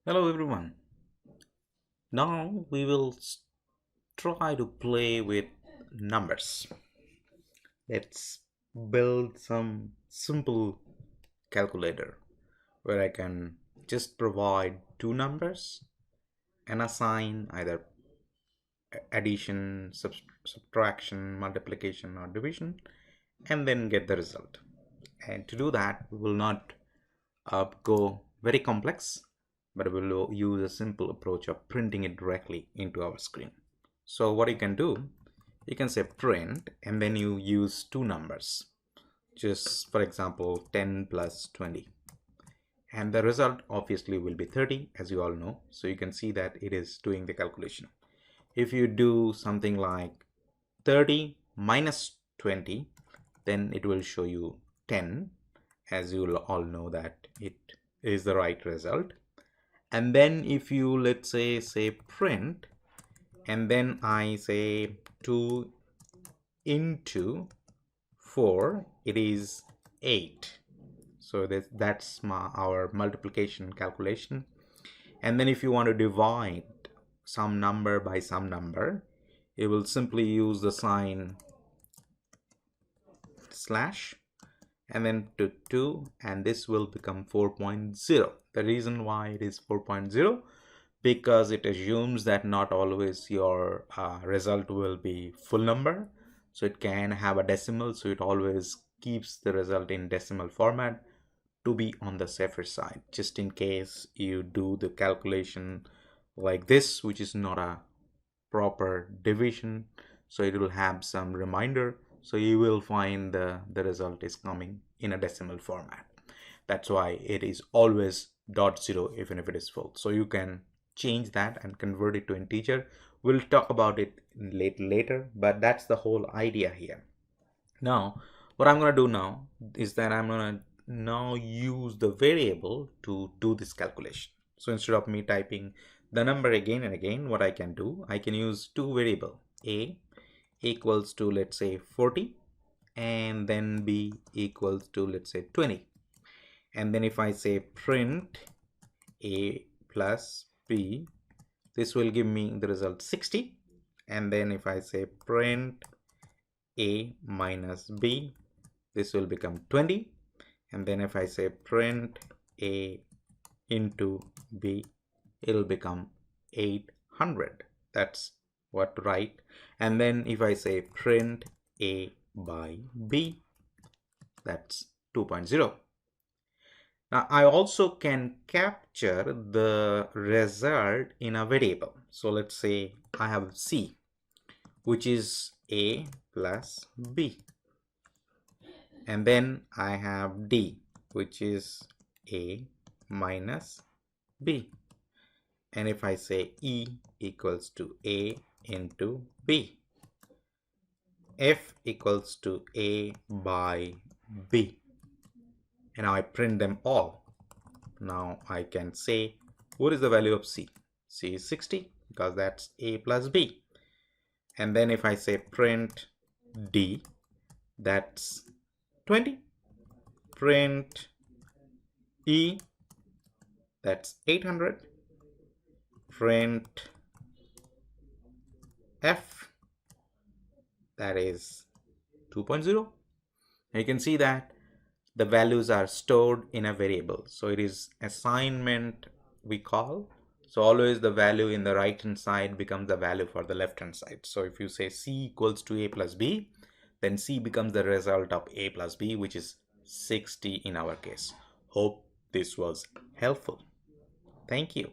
Hello everyone. Now we will try to play with numbers. Let's build some simple calculator where I can just provide two numbers and assign either addition, subtraction, multiplication or division and then get the result. And to do that we will not go very complex, but we will use a simple approach of printing it directly into our screen. So what you can do, you can say print and then you use two numbers, just for example 10 plus 20, and the result obviously will be 30, as you all know. So you can see that it is doing the calculation. If you do something like 30 minus 20, then it will show you 10, as you all know that it is the right result. And then if you let's say print and then I say 2 into 4, it is 8. So that's our multiplication calculation. And then if you want to divide some number by some number, you will simply use the sign slash and then to 2, and this will become 4.0. The reason why it is 4.0, because it assumes that not always your result will be full number, so it can have a decimal, so it always keeps the result in decimal format to be on the safer side, just in case you do the calculation like this, which is not a proper division, so it will have some reminder, so you will find the result is coming in a decimal format. That's why it is always dot zero even if it is full. So you can change that and convert it to integer. We'll talk about it later, but that's the whole idea here. Now what I'm going to do now is that I'm going to now use the variable to do this calculation. So instead of me typing the number again and again, what I can do, I can use two variable, a equals to let's say 40 and then b equals to let's say 20. And then if I say print a plus b, this will give me the result 60. And then if I say print a minus b, this will become 20. And then if I say print a into b, it'll become 800. That's what to write. And then if I say print a by b, that's 2.0. Now I also can capture the result in a variable. So let's say I have c, which is a plus b, and then I have d, which is a minus b, and if I say e equals to a into b, f equals to a by b, and now I print them all. Now I can say what is the value of c. C is 60 because that's a plus b. And then if I say print d, that's 20. Print e, that's 800. Print f, that is 2.0. You can see that the values are stored in a variable, so it is assignment we call. So always the value in the right hand side becomes the value for the left hand side. So if you say c equals to a plus b, then c becomes the result of a plus b, which is 60 in our case. Hope this was helpful. Thank you.